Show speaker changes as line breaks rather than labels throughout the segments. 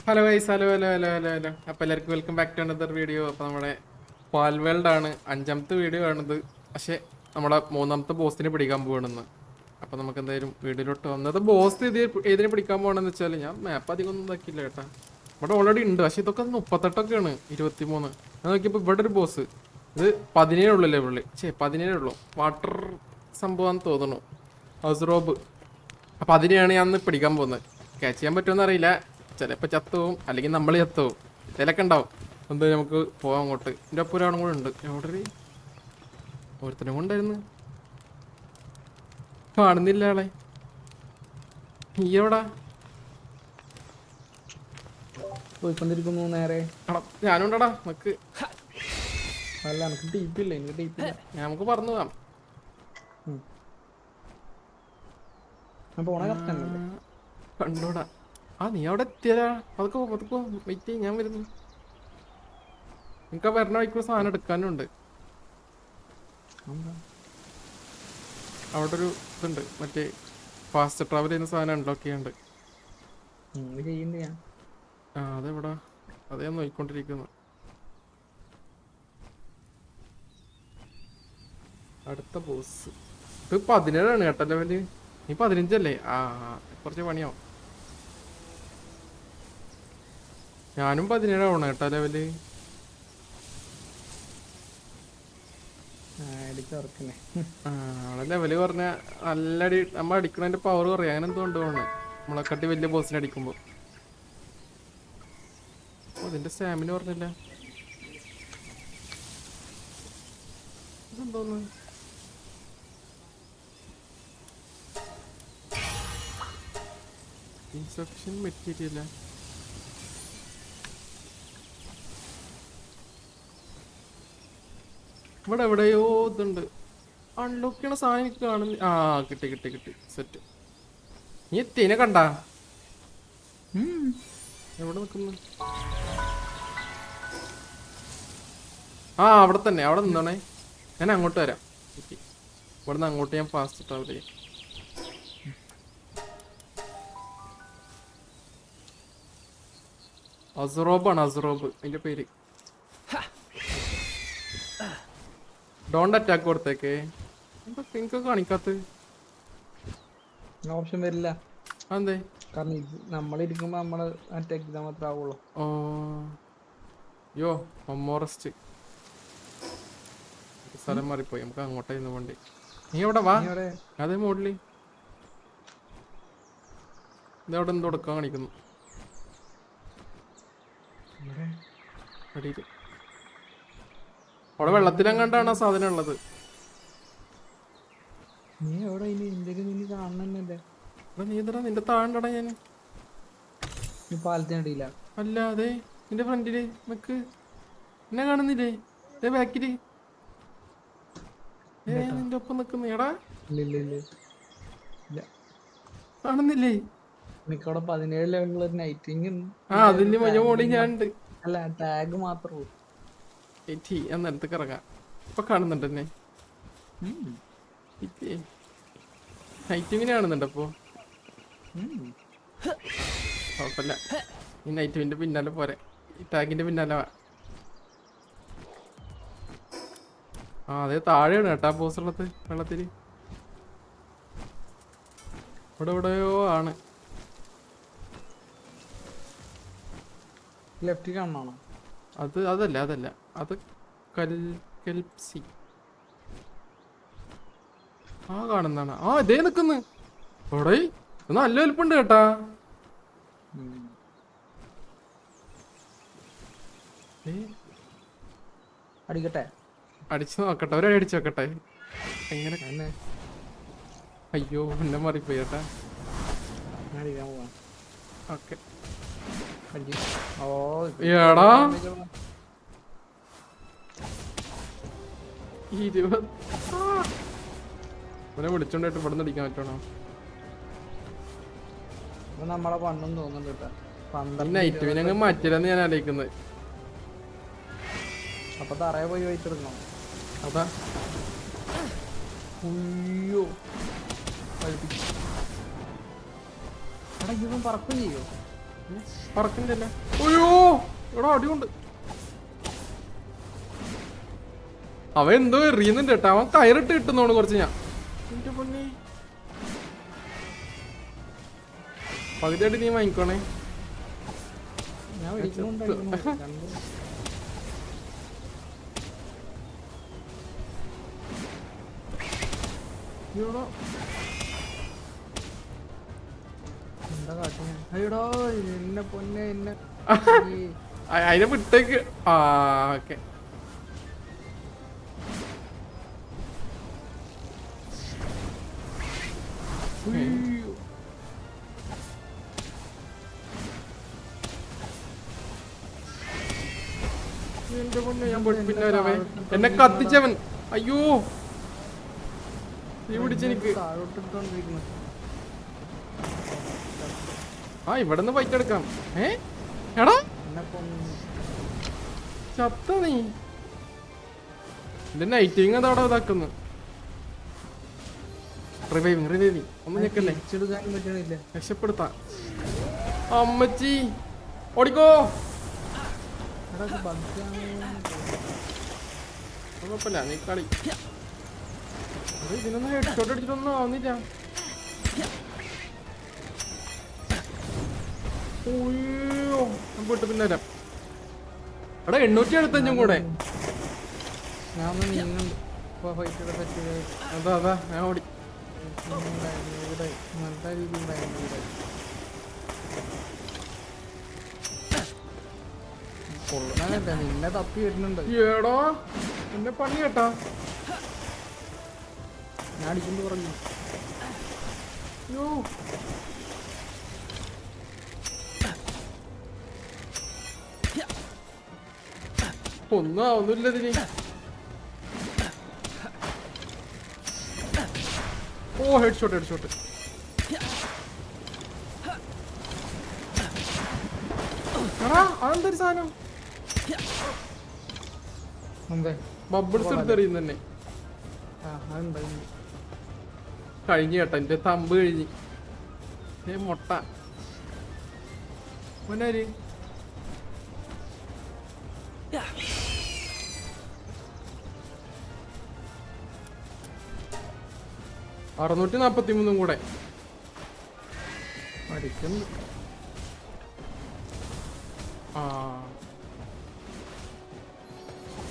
Hello guys, hello hello hello hello hello. അപ്പോൾ എല്ലാവർക്കും welcome back to another video. അപ്പോൾ നമ്മുടെ പാൽ വേൾഡ് ആണ് 5ാമത്തെ വീഡിയോ ആണിത്. പക്ഷേ നമ്മുടെ 3ാമത്തെ ബോസിനെ പിടിക്കാൻ പോകണമെന്ന്. അപ്പോൾ നമുക്ക് എന്തായാലും വീഡിയോയിലോട്ട് വന്നത് ബോസ് ഏതിനെ പിടിക്കാൻ പോകണമെന്ന് വെച്ചാൽ ഞാൻ മാപ്പ് അധികം ഒന്നും ഇതാക്കിയില്ല കേട്ടാ. ഇവിടെ ഓൾറെഡി ഉണ്ട്, പക്ഷേ ഇതൊക്കെ 38ഒക്കെയാണ്. 23 ഞാൻ നോക്കിയപ്പോൾ ഇവിടെ ഒരു ബോസ് ഇത് 17 ഉള്ളൂ ലെവലിൽ. 17 ഉള്ളൂ. വാട്ടർ സംഭവം തോന്നുന്നു, ഹൗസ് റോബ്. അപ്പോൾ അതിനെയാണ് ഞാൻ ഒന്ന് പിടിക്കാൻ പോകുന്നത്. ക്യാച്ച് ചെയ്യാൻ പറ്റുമെന്ന് അറിയില്ല. ചിലപ്പോൾ ചത്തവും അല്ലെങ്കിൽ നമ്മൾ ചത്തവും ഇതിലൊക്കെ ഉണ്ടാവും. എന്താ നമുക്ക് പോവാം അങ്ങോട്ട്. എൻ്റെ ഒപ്പം ഒരാളും കൂടെ ഉണ്ട്. എവിടെ ഒരുത്തനും കൊണ്ടായിരുന്നു, കാണുന്നില്ല ആളെ. നീ എവിടാ?
പോയിക്കൊണ്ടിരിക്കുന്നു നേരെ.
ഞാനുണ്ടടാ. നമുക്ക്
അല്ല എനിക്ക് ടീപ്പില്ല, എനിക്ക് ടീപ്പില്ല.
നമുക്ക് പറഞ്ഞു പോവാം.
പോണ കറക്റ്റല്ലേ?
കണ്ടോടാ. നീ അവിടെ എത്തിയതാ. അതൊക്കെ അതൊക്കെ വെയിറ്റ് ചെയ്യും, ഞാൻ വരുന്നു. നിങ്ങൾക്ക് ആ വരണ വഴിക്കുള്ള സാധനം എടുക്കാനുണ്ട്. അവിടെ ഒരു ഇതുണ്ട്, മറ്റേ ഫാസ്റ്റ് ട്രാവൽ ചെയ്യുന്ന സാധനം അൺലോക്ക് ചെയ്യാണ്ട്. അതെവിടാ? അതേ നോക്കിക്കൊണ്ടിരിക്കുന്നു. അടുത്ത ബോസ് ഇത് 17 കേട്ടോ ലെവല്. നീ 15 കുറച്ച് പണിയാവും. ഞാനും 17 കേട്ടോ ലെവല്. ലെവല് പറഞ്ഞ നല്ല അടി. നമ്മൾ അടിക്കണതിന്റെ പവർ കുറയും, അങ്ങനെ എന്തോ കൊണ്ടുപോകണ് നമ്മളെക്കാട്ടി വലിയ ബോസിനെ അടിക്കുമ്പോ. അതിന്റെ സ്റ്റാമിന പറഞ്ഞില്ല. ഇതെന്തോന്ന്? ഇൻസഫിഷ്യന്റ് മെറ്റീരിയല. ഇവിടെ എവിടെയോ ഇതുണ്ട്. അൺലോക്ക് ചെയ്യണ സാധനം എനിക്ക് കാണുന്ന. കിട്ടി കിട്ടി കിട്ടി. സെറ്റ്. നീ എത്തിനെ കണ്ടാ? എവിടെ നിക്കുന്നു? അവിടെ തന്നെ. അവിടെ നിന്നോണേ, ഞാൻ അങ്ങോട്ട് വരാം. ഇവിടെ നിന്ന് അങ്ങോട്ട് ഞാൻ ഫാസ്റ്റ് ട്രാവൽ ചെയ്യാം. അസുറോബാണ്, അസുറോബ് അതിന്റെ പേര്. ഡോണ്ട് അറ്റാക്ക് കൊടുത്തേക്കേ. എന്താ നിങ്ങൾക്ക് കാണിക്കാത്ത
ഓപ്ഷൻ വരില്ല?
അതെ,
കാരണം നമ്മളിരിക്കുമ്പോ നമ്മള് അറ്റാക്ക് ചെയ്താൽ മാത്രമേ ആവുള്ളൂ.
യോ ഹൊമോറസ്റ്റ് സ്ഥലം മാറിപ്പോയി. നമുക്ക് അങ്ങോട്ടായിരുന്നു വേണ്ടി. നീ എവിടെ വാ? അതേ മോഡല് ഇതവിടെ എന്തോ കൊടുക്കാൻ കാണിക്കുന്നു. അവിടെ വെള്ളത്തിലെങ്ങാണ്ടാണ് ആ സാധനം ഉള്ളത്.
നീ എവിടെ?
നീ ഇതടാ, നിന്റെ താഴണ്ടടാ. ഞാൻ
പാലത്തിനടിയില്ല.
അല്ല, അതെ നിന്റെ ഫ്രണ്ടില് നിക്ക്. എന്നെ കാണുന്നില്ലേ? ബാക്കില് നിന്റെ ഒപ്പം നിക്കുന്ന. എടാ കാണുന്നില്ലേ?
എനിക്കവിടെ 17 ലെവലുള്ള നൈറ്റിങ്.
അതിന്റെ മോളിൽ ഞാൻ ഉണ്ട്.
അല്ല, ടാഗ് മാത്രമേ.
എന്നിടത്തേക്ക് ഇറങ്ങാം. ഇപ്പൊ കാണുന്നുണ്ട് എന്നെ. നൈറ്റിങ്ങിനെ കാണുന്നുണ്ട്. അപ്പൊ കുഴപ്പമില്ല. ഈ നൈറ്റിന്റെ പിന്നാലെ പോരെ, ഈ ടാഗിന്റെ പിന്നാലെ വാ. അതെ താഴെയാണ് കേട്ടാ ബോസ് ഉള്ളത്. വെള്ളത്തില് ഇവിടെ എവിടെയോ ആണ്.
ലെഫ്റ്റ് കാണണോ?
അതല്ല അതല്ല, അത് കൽസി. കാണുന്നതാണ്. ഇതേ നിക്കുന്നു. എവിടെ നല്ല വലുപ്പുണ്ട് കേട്ടാ.
അടിക്കട്ടെ?
അടിച്ചു നോക്കട്ടെ, ഒരടി അടിച്ചു നോക്കട്ടെ. എങ്ങനെ? അയ്യോ എന്നെ മാറിപ്പോയി ചേട്ടാ. ഓക്കെ. എടാ 20 ഇവനെ വിളിച്ചോണ്ടായിട്ട് ഇവിടെ നിന്ന് അടിക്കാൻ പറ്റണോ?
നമ്മളെ പണ്ടെന്ന് തോന്നുന്നുണ്ട്.
നൈറ്റ് മാറ്റില്ലെന്ന് ഞാൻ ആലോചിക്കുന്നത്.
അപ്പൊ തറയെ പോയി വെയിറ്റെടുക്കണം.
അതാ.
അയ്യോ ഇവൻ പറക്കും ചെയ്യോ?
പറക്കണ്ടല്ല. അയ്യോ ഇവിടെ അടിയുണ്ട്. അവൻ എന്തോ എറിയുന്നുണ്ട് കേട്ടോ. അവൻ കയറിട്ട് കിട്ടുന്നോണ്ട് കുറച്ച്. ഞാൻ എന്റെ പൊന്നെ പകുതിയായിട്ട് നീ വാങ്ങിക്കോണേ.
ഞാൻ വിളിക്കുന്നുണ്ടായിരുന്നു കണ്ടു. എന്താ കാട്ടിയ അയ്യടോ എന്നെ പൊന്നെ എന്നെ
അതിനെ വിട്ടേക്ക്. ആ ഓക്കെ. എന്റെ പൊന്നെ ഞാൻ പിന്നെ വരവേ. എന്നെ കത്തിച്ചവൻ. അയ്യോ നീ പിടിച്ചെനിക്ക്.
താഴോട്ടിട്ടോണ്ടിരിക്കുന്നു.
ആ ഇവിടെ നിന്ന് ഫൈറ്റ് എടുക്കാം. എടാ
എന്നെ പൊന്നു
ചത്ത നീ. എന്റെ നൈറ്റിങ് അതവിടെ ഇതാക്കുന്നു. റിവൈവിങ് ഒന്നും ഞെക്കല്ലേ.
തിരിച്ചെടുക്കാനും പറ്റണില്ല.
രക്ഷപ്പെടുത്താം. അമ്മച്ചി ഓടിക്കോ. കുഴപ്പമില്ല നീ കളി. ഇതിനൊന്നും ഹെഡ്ഷോട്ട് അടിച്ചിട്ടൊന്നും ആവുന്നില്ല. ഓയ്യോ പോയിട്ട് പിന്നെ വരാം. എടാ 875 കൂടെ.
ഞാൻ ഒന്ന് നീങ്ങുന്നുണ്ട്.
അതാ ഞാൻ ഓടി.
ഇവിടെ നല്ല രീതിയിലുണ്ടായിരുന്നു ഇവിടെ. കൊള്ളാനല്ല നിന്നെ തപ്പി വരുന്നുണ്ട്.
ഏടോ എന്നെ പണി കേട്ടാ.
ഞാൻ അടിക്കുന്നു പറഞ്ഞു.
അയ്യോ ഒന്നും ആവുന്നില്ല ഇതിന്. ഓ ഹെഡ്ഷോട്ട്. എടാ അതെന്തൊരു സാധനം. ബബിൾസ് എടുത്തെറിയുന്ന തന്നെ. കഴിഞ്ഞു കേട്ടോ എന്റെ തമ്പ് കഴിഞ്ഞ്. മുട്ട മുന്നാര് 643 കൂടെ അടിക്കുന്നു. ആ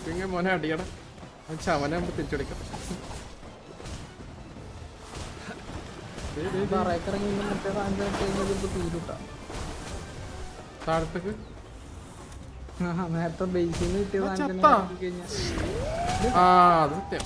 പിന്നെ മോനെ അടിയട. ചവനാകുമ്പോ തിരിച്ചടിക്കണം. താഴത്തേക്ക്
നേരത്തെ ബേസിൽ കിട്ടിയ
ആ അത് സത്യം.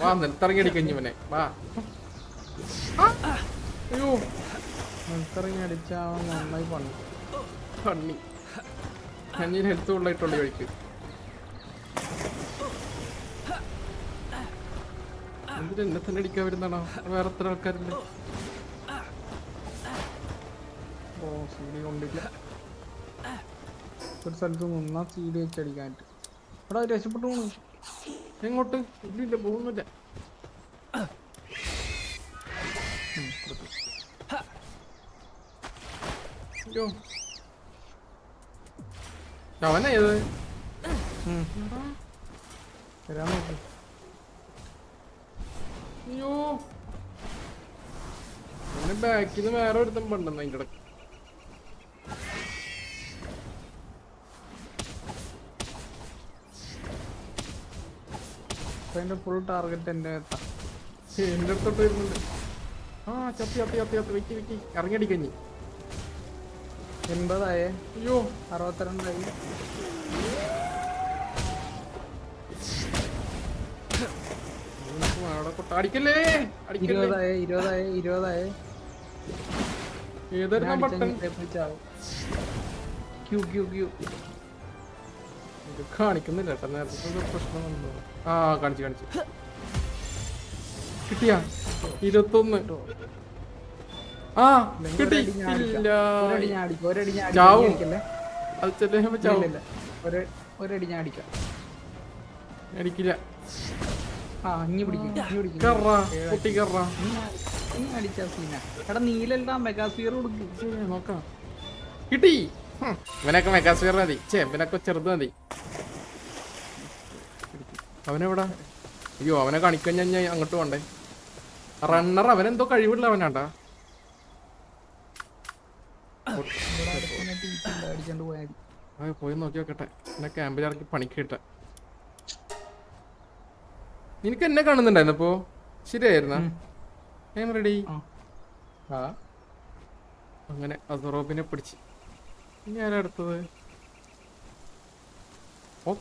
വാ നിലത്തിറങ്ങി അടിക്കഞ്ഞു മോനെ വാ. അയ്യോ
നിലത്തിറങ്ങി അടിച്ചാ നന്നായി പണി.
ഞാൻ ഹെൽത്ത് കൊള്ളായിട്ടുള്ള കഴിക്ക്. എന്തിനാ എന്നെ തന്നെ അടിക്കാൻ വരുന്നാണോ? വേറെ എത്ര ആൾക്കാരുണ്ട്?
ഓ സീഡി കൊണ്ടില്ല. ഒരു സ്ഥലത്ത് നിന്നാ സീഡി വെച്ച് അടിക്കാനായിട്ട്. ഇവിടെ രക്ഷപ്പെട്ടു പോണു.
എങ്ങോട്ട്? ഇല്ല പോകുന്നില്ല. അയ്യോ അവനാ ഏത്?
വരാൻ നോക്ക്.
അയ്യോ അങ്ങനെ ബാക്കിൽ നിന്ന് വേറെ ഒരുത്തം പണ്ടെന്ന് അതിൻ്റെ ഇടയ്ക്ക്.
അതിന്റെ ഫുൾ ടാർഗറ്റ് എന്റെ
അടുത്തോട്ട് വരുന്നുണ്ട്. ആ ചത്തി വെക്കി ഇറങ്ങിയടിക്കഞ്ഞി.
80
അയ്യോ
62
അടിക്കല്ലേ
20
ഏതായിരുന്നു ബട്ടൺ? ഇത് കാണിക്കുന്നില്ല കേട്ടോ. നേരത്തെ പ്രശ്നം വന്നു. ആ കാണിച്ചു കിട്ടിയാ 21. ആ കിട്ടി. ചാവും അത് ചെല്ലുമ്പോ ചാവും.
ഒരടി ഞാൻ അടിക്കാം.
അടിക്കില്ല.
ആ ഇനി പിടിക്കും
കറ പൊട്ടി കറ.
നീ അടിച്ച സീന എടാ നീലെല്ലാം മെഗാസ്ഫിയർ കൊടുക്കും.
നോക്കാം. കിട്ടി. ഇവനൊക്കെ മെഗാസ്ഫിയർ മതി. ഇവനൊക്കെ ചെറുത് മതി. അവനെവിടാ? അയ്യോ അവനെ കാണിക്കാൻ ഞാൻ അങ്ങോട്ട് പോണ്ടേ. റണ്ണർ അവനെന്തോ കഴിവുള്ള അവനാണ്ടാ.
അടിച്ചോണ്ട് പോയാൽ മതി.
പോയി നോക്കി നോക്കട്ടെ. എന്നെ ക്യാമ്പിൽ ഇറക്കി പണിക്ക് കിട്ട. നിനക്ക് എന്നെ കാണുന്നുണ്ടായിരുന്നു ഇപ്പോ? ശരിയായിരുന്ന ഞാൻ റെഡി. അങ്ങനെ അസറോബിനെ പിടിച്ച്. ഇനി ആരാ അടുത്തത്?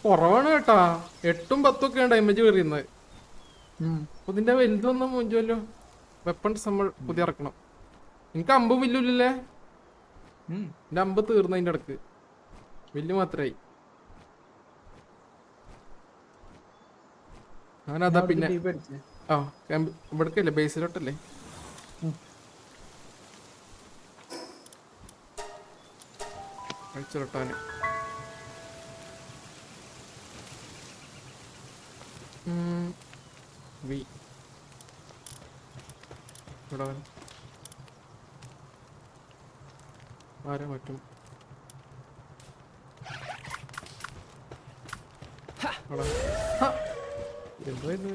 കുറവാണ് കേട്ടാ. 8ഉം 10ഉം ഒക്കെയാണ് ഡാമേജ് കയറിയുന്നത്. അപ്പൊ ഇതിന്റെ വലുതൊന്നും മുഞ്ചല്ലോ. വെപ്പൺസ് നമ്മൾ പുതിയ ഇറക്കണം. നിനക്ക് അമ്പും വില്ലുമില്ലല്ലേ? എന്റെ അമ്പ് തീർന്നു അതിന്റെ ഇടക്ക്. വില്ല് മാത്രമായി. ഞാനതാ പിന്നെ ഇവിടക്കല്ലേ ബേസിലോട്ടല്ലേ? അഴിച്ചിട്ടാന് ഇവിടെ ആരാ പറ്റും? എന്തോ ഇത്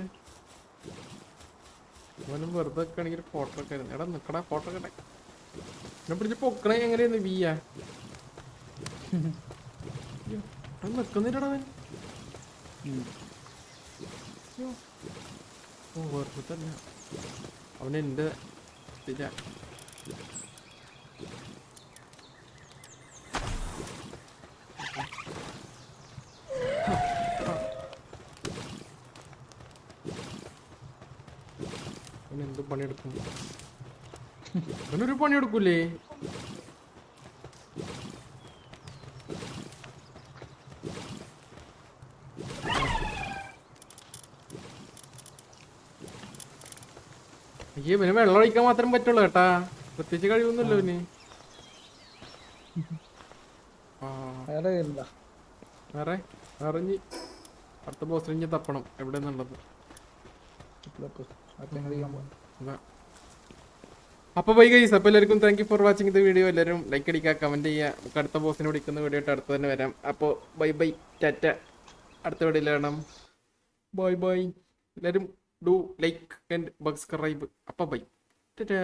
അവനും വെറുതെ ആണെങ്കിൽ ഫോട്ടോ ഒക്കെ ആയിരുന്നു. എടാ നിക്കടാ ഫോട്ടോ ഒക്കെ എന്നെ പിടിച്ച് പൊക്കണേ എങ്ങനെയാന്ന് വീയാ നിക്കുന്നില്ലടാ അവൻ. വെറുതെ തന്നെ അവനെന്റെ ഇതില്ല. എന്ത് പണിയെടുക്കും? അവനൊരു പണിയെടുക്കൂലേ? അയ്യേ ഇവന് വെള്ളം ഒഴിക്കാൻ മാത്രം പറ്റുള്ളൂ കേട്ടാ. പ്രത്യേകിച്ച് കഴിവൊന്നുമില്ല ഇവന്. വേറെ അറിഞ്ഞ് അടുത്ത ബോസിന് തപ്പണം എവിടെ നിന്നുള്ളത്. അപ്പൊ ബൈ ഗൈസ്. അപ്പൊ എല്ലാവർക്കും thank you for watching the video. എല്ലാവരും ലൈക്ക് അടിക്കുക, കമന്റ് ചെയ്യുക. നമുക്ക് അടുത്ത ബോസിനെ വിളിക്കുന്ന വീഡിയോ ആയിട്ട് അടുത്ത് തന്നെ വരാം. അപ്പോൾ ബൈ ബൈ ടാറ്റ. അടുത്ത വീഡിയോയിൽ കാണാം. Bye bye. എല്ലാവരും ഡു ലൈക്ക് ആൻഡ് സബ്സ്ക്രൈബ്. അപ്പൊ ബൈ ടാറ്റ.